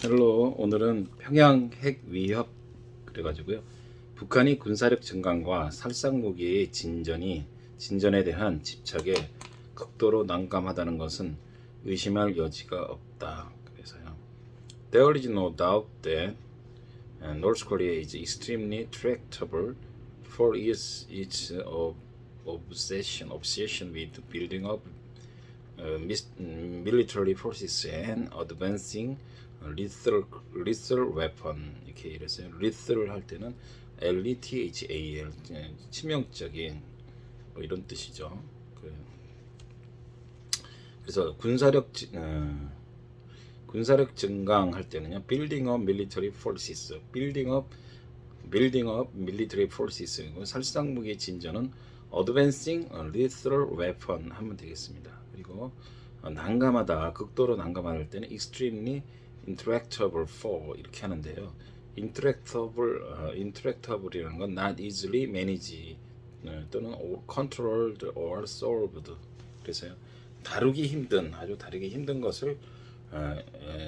헬로 오늘은 평양 핵 위협 그래가지고요. 북한이 군사력 증강과 살상무기의 진전에 대한 집착에 극도로 난감하다는 것은 의심할 여지가 없다. 그래서요. There is no doubt that North Korea is extremely tractable for its obsession with building up military forces and advancing lethal weapon. 이렇게 이랬어요. lethal 할 때는 LETHAL 치명적인 뭐 이런 뜻이죠. 그래서 군사력 증강할 때는요. building up military forces, building up military forces. 살상무기 진전은 advancing lethal weapon 하면 되겠습니다. 그리고 난감하다, 극도로 난감할 때는 extremely intractable for 이렇게 하는데요. intractable이라는 건 not easily managed 또는 controlled or solved. 그래서요. 아주 다루기 힘든 것을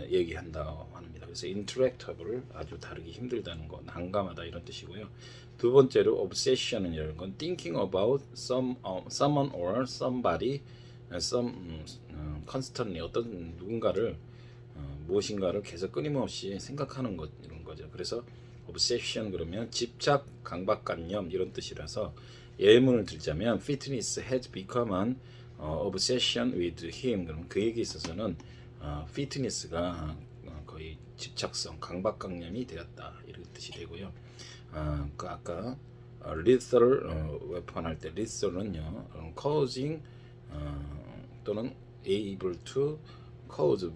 얘기한다고 합니다. 그래서 intractable 아주 다루기 힘들다는 거, 난감하다 이런 뜻이고요. 두 번째로 obsession은 이런 건 thinking about someone or somebody, constantly 어떤 누군가를 무엇인가를 계속 끊임없이 생각하는 것 이런 거죠. 그래서 obsession 그러면 집착, 강박관념 이런 뜻이라서 예문을 들자면 fitness has become an obsession with him. 그러면 그에게 있어서는 fitness가 거의 집착성, 강박관념이 되었다 이런 뜻이 되고요. 아까 lethal weapon 할 때 lethal은요 causing 또는 able to cause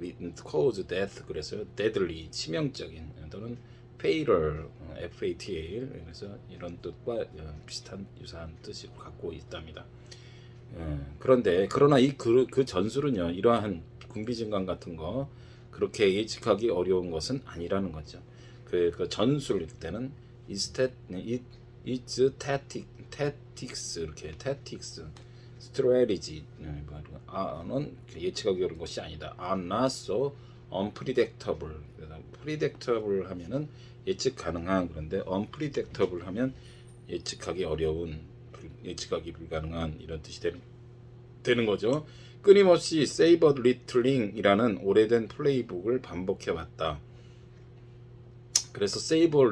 death 그래서 deadly 치명적인 또는 fatal fatal 그래서 이런 뜻과 유사한 뜻을 갖고 있답니다. 그러나 그 전술은요 이러한 군비 증강 같은 거 그렇게 예측하기 어려운 것은 아니라는 거죠. 그 전술일 때는 it's tactics 이렇게 tactics strategy 는 예측하기 어려운 것이 아니다. are not so unpredictable. predictable 하면은 예측 가능한 그런데 unpredictable 하면 예측하기 어려운 예측하기 불가능한 이런 뜻이 되는 거죠. 끊임없이 세이버 리틀링이라는 오래된 플레이북을 반복해 왔다. 그래서 세이버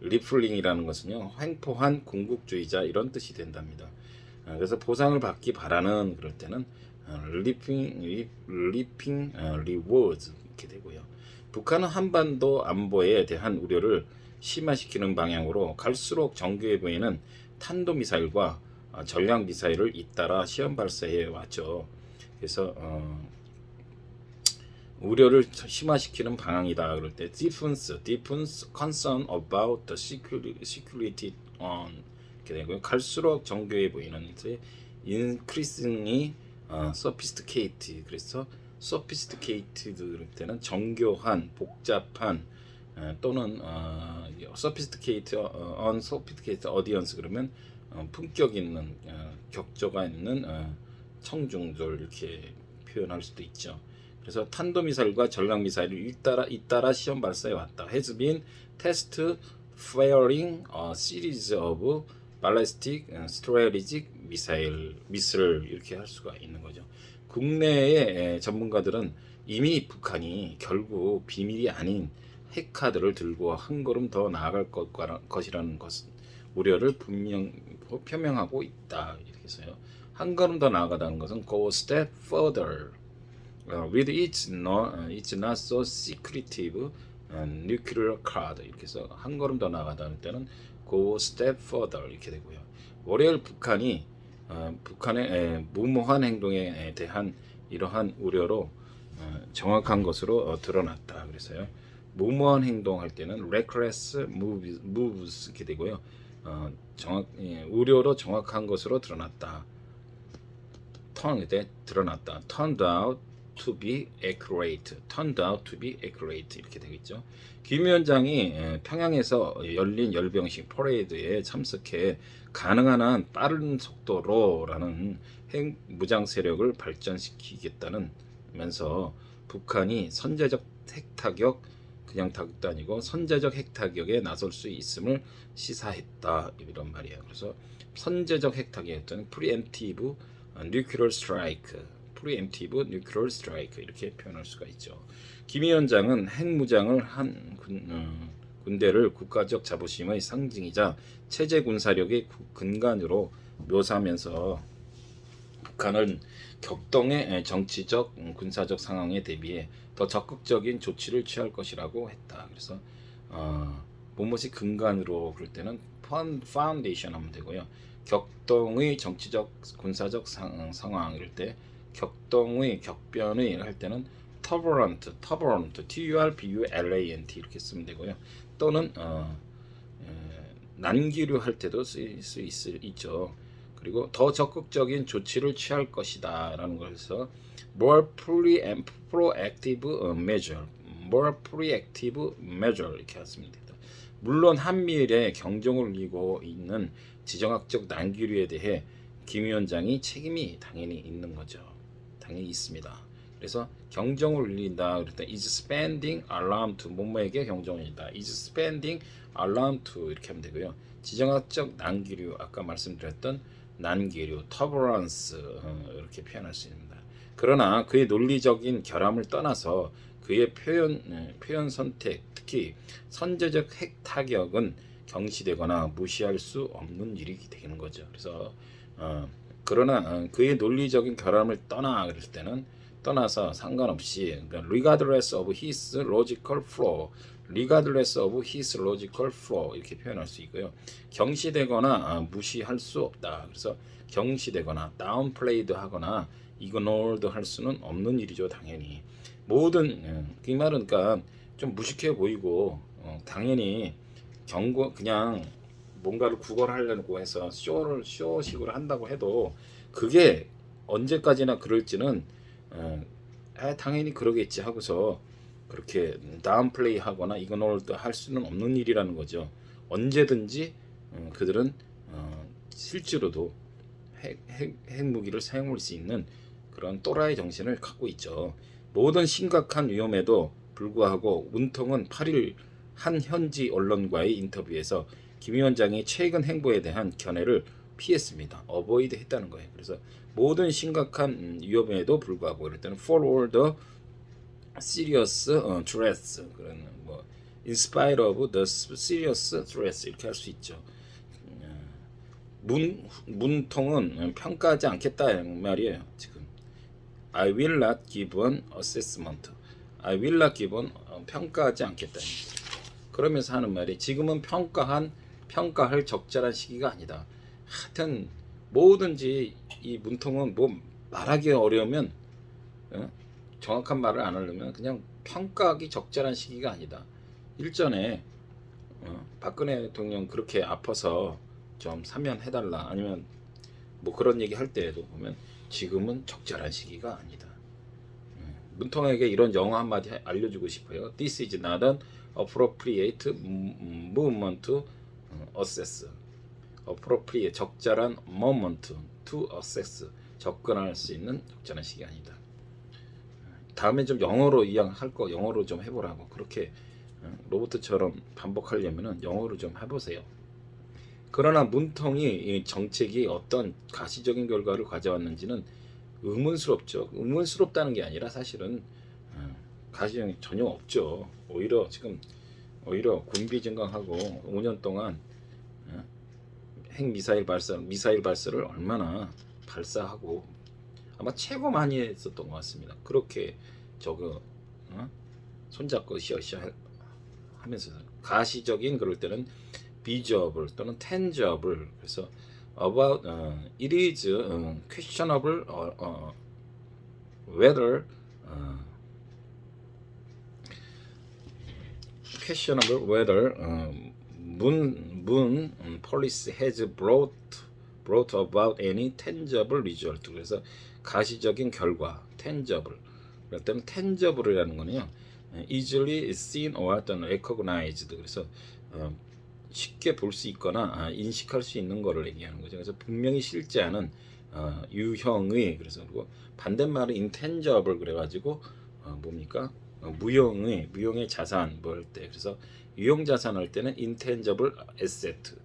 리플링이라는 것은요 횡포한 궁극주의자 이런 뜻이 된답니다. 그래서 보상을 받기 바라는 그럴 때는 리핑 리워드 이렇게 되고요. 북한은 한반도 안보에 대한 우려를 심화시키는 방향으로 갈수록 정교해 보이는 탄도미사일과 전략미사일을 잇따라 시험 발사해 왔죠. 그래서 우려를 심화시키는 방향이다. 그럴 때 defense concern about the security on 이렇게 되고요. 갈수록 정교해 보이는 이제 increasingly sophisticated 그래서 sophisticated 그럴 때는 정교한, 복잡한 또는 sophisticated, unsophisticated audience 그러면 품격 있는 격조가 있는 청중들 이렇게 표현할 수도 있죠. 그래서 탄도미사일과 전략미사일을 잇따라 시험 발사해 왔다. has been test firing a series of ballistic strategic missile 이렇게 할 수가 있는 거죠. 국내의 전문가들은 이미 북한이 결국 비밀이 아닌 핵카드를 들고 한 걸음 더 나아갈 것이라는 우려를 표명하고 있다. 이렇게 해서요. 한 걸음 더 나아가다는 것은 go a step further with its not so secretive nuclear card 이렇게 해서 한 걸음 더 나아가다는 때는 go a step further 이렇게 되고요. 월요일 북한의 무모한 행동에 대한 이러한 우려로 정확한 것으로 드러났다. 그래서요. 무모한 행동할 때는 reckless moves 이렇게 되고요. 우려로 정확한 것으로 드러났다. turned out to be accurate 이렇게 되겠죠. 김 위원장이 평양에서 열린 열병식 퍼레이드에 참석해 가능한 한 빠른 속도로라는 핵 무장 세력을 발전시키겠다는 면서 북한이 선제적 핵타격 그냥 타격도 아니고 선제적 핵타격에 나설 수 있음을 시사했다 이런 말이에요. 그래서 선제적 핵타격은 preemptive nuclear strike, preemptive nuclear strike 이렇게 표현할 수가 있죠. 김 위원장은 핵무장을 한 군대를 국가적 자부심의 상징이자 체제 군사력의 근간으로 묘사하면서 북한은 격동의 정치적 군사적 상황에 대비해 더 적극적인 조치를 취할 것이라고 했다. 그래서 무엇이 근간으로 그럴 때는 파운데이션 하면 되고요. 격동의 정치적 군사적 상황 이럴 때 격동의 격변의 할 때는 turbulent, turbulant 이렇게 쓰면 되고요. 또는 난기류 할 때도 쓸 수 있죠. 그리고 더 적극적인 조치를 취할 것이다라는 것에서 more proactive measure, more proactive measure 이렇게 했습니다. 물론 한미일의 경종을 울리고 있는 지정학적 난기류에 대해 김 위원장이 책임이 당연히 있는 거죠. 당연히 있습니다. 그래서 경종을 울린다 그럴 때 is spending alarm to 뭐뭐에게 경종을 울린다. is spending alarm to 이렇게 하면 되고요. 지정학적 난기류 아까 말씀드렸던 난기류 turbulence 이렇게 표현할 수 있습니다. 그러나 그의 논리적인 결함을 떠나서 그의 표현 선택 특히 선제적 핵 타격은 경시되거나 무시할 수 없는 일이 되는 거죠. 그래서 그러나 그의 논리적인 결함을 그럴 때는 떠나서 상관없이 그러니까 regardless of his logical flaw, regardless of his logical flaw 이렇게 표현할 수 있고요. 경시되거나 무시할 수 없다. 그래서 경시되거나 downplayed 하거나 ignored 할 수는 없는 일이죠. 당연히 모든 그 말은 그러니까 좀 무식해 보이고 당연히 그냥 뭔가를 구걸하려고 해서 쇼식으로 한다고 해도 그게 언제까지나 그럴지는 당연히 그러겠지 하고서 그렇게 다운플레이 하거나 이그노를 할 수는 없는 일이라는 거죠. 언제든지 그들은 실제로도 핵무기를 사용할 수 있는 그런 또라이 정신을 갖고 있죠. 모든 심각한 위험에도 불구하고 문통은 8일 한 현지 언론과의 인터뷰에서 김 위원장의 최근 행보에 대한 견해를 피했습니다. 어보이드 했다는 거예요. 그래서 모든 심각한 위험에도 불구하고 이럴 때는 for all the serious threats 그런 뭐 in spite of the serious threats 이렇게 할 수 있죠. 문통은 평가하지 않겠다 말이에요. 지금 I will not give an assessment. I will not give an 평가하지 않겠다. 그러면서 하는 말이 지금은 평가할 적절한 시기가 아니다. 하여튼 뭐든지 이 문통은 뭐 말하기 어려우면 정확한 말을 안 하려면 그냥 평가하기 적절한 시기가 아니다. 일전에 박근혜 대통령 그렇게 아파서 좀 사면해달라 아니면 뭐 그런 얘기 할 때에도 보면 지금은 적절한 시기가 아니다. 문통에게 이런 영어 한마디 알려주고 싶어요. This is not an appropriate moment to assess. appropriate 적절한 moment to assess 접근할 수 있는 적절한 시기 아니다. 다음에 좀 영어로 이야기할 거 영어로 좀 해보라고 그렇게 로봇처럼 반복하려면은 영어로 좀 해보세요. 그러나 문통이 이 정책이 어떤 가시적인 결과를 가져왔는지는 의문스럽죠. 의문스럽다는 게 아니라 사실은 가시적인 전혀 없죠. 오히려 군비 증강하고 5년 동안 핵 미사일 발사를 얼마나 발사하고 아마 최고 많이 했었던 것 같습니다. 그렇게 손잡고 시어시어 하면서 가시적인 그럴 때는 visible 또는 tangible 그래서 about it is questionable whether moon policy has brought about any tangible result. 그래서 가시적인 결과 tangible 그럴 때는 tangible이라는 거는요 easily seen or recognized 그래서 쉽게 볼 수 있거나 인식할 수 있는 거를 얘기하는 거죠. 그래서 분명히 실제하는 유형의 그래서 그리고 반대말은 intangible 그래가지고 뭡니까? 무형의 자산 뭐 할 때, 그래서 유형 자산 할 때는 intangible asset,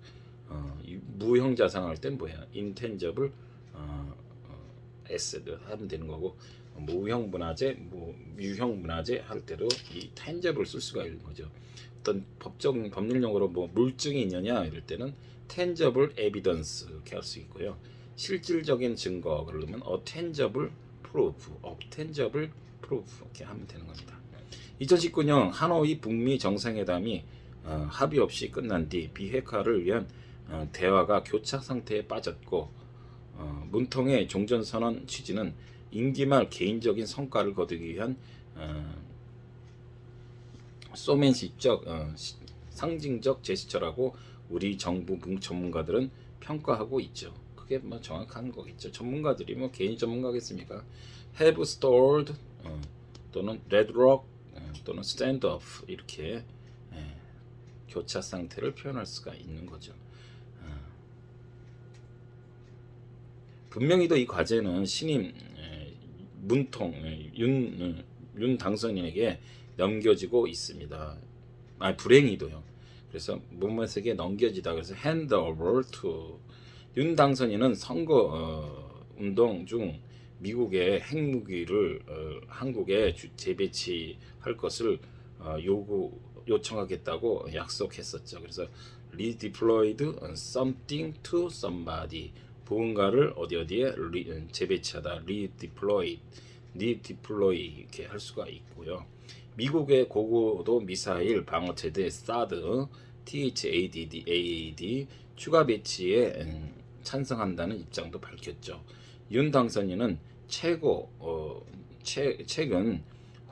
무형 자산 할 때는 뭐야? intangible asset 하면 되는 거고, 무형 문화재, 유형 문화재 할 때도 이 tangible 쓸 수가 있는 거죠. 어떤 법률 용어로 뭐 물증이 있느냐 이럴 때는 tangible evidence 이렇게 할 수 있고요. 실질적인 증거 그러면 tangible proof, tangible proof 이렇게 하면 되는 겁니다. 2019년 하노이 북미 정상회담이 합의 없이 끝난 뒤 비핵화를 위한 대화가 교착 상태에 빠졌고, 문통의 종전선언 취지는 임기 말 개인적인 성과를 거두기 위한 소맨십적 상징적 제스처라고 우리 정부 전문가들은 평가하고 있죠. 그게 뭐 정확한 거겠죠. 전문가들이 뭐 개인 전문가겠습니까? Have stalled 또는 deadlock 또는 stand off 이렇게 교차 상태를 표현할 수가 있는 거죠. 분명히도 이 과제는 신임 문통 윤 당선인에게 넘겨지고 있습니다. 불행히도요. 그래서 문무색에 넘겨지다. 그래서 hand over to 윤 당선인은 선거 운동 중 미국의 핵무기를 한국에 재배치할 것을 요청하겠다고 약속했었죠. 그래서 redeployed something to somebody, 무언가를 어디에 재배치하다, redeploy 이렇게 할 수가 있고요. 미국의 고고도 미사일 방어체대 사드 THAAD 추가 배치에 찬성한다는 입장도 밝혔죠. 윤 당선인은 최근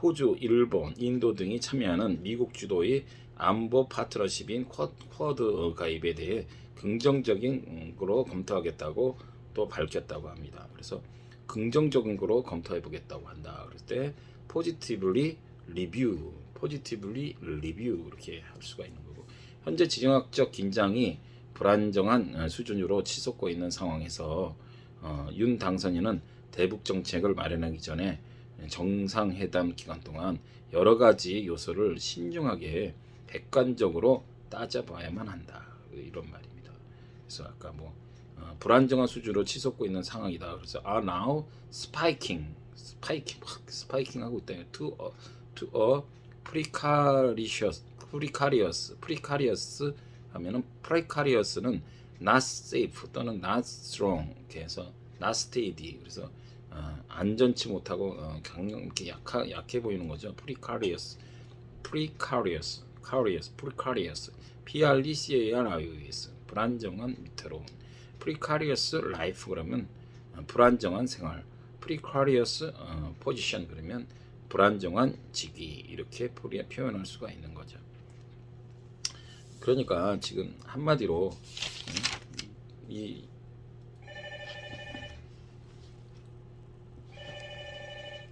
호주, 일본, 인도 등이 참여하는 미국 주도의 안보 파트너십인 쿼드 가입에 대해 긍정적인 거로 검토하겠다고 또 밝혔다고 합니다. 그래서 긍정적인 거로 검토해 보겠다고 한다. 그럴 때 positively review 이렇게 할 수가 있는 거고, 현재 지정학적 긴장이 불안정한 수준으로 치솟고 있는 상황에서 윤 당선인은 대북 정책을 마련하기 전에 정상회담 기간 동안 여러 가지 요소를 신중하게 객관적으로 따져봐야만 한다. 이런 말입니다. 그래서 아까 불안정한 수준으로 치솟고 있는 상황이다. 그래서 are now spiking 하고 있다. to a precarious 하면은 precarious는 not safe 또는 not strong, 그래서 not steady, 그래서 안전치 못하고 이렇게 약해 보이는 거죠. precarious, precarious, 불안정한 위태로운, precarious life 그러면 불안정한 생활, precarious position 그러면 불안정한 직위, 이렇게 표현할 수가 있는 거죠. 그러니까 지금 한마디로 이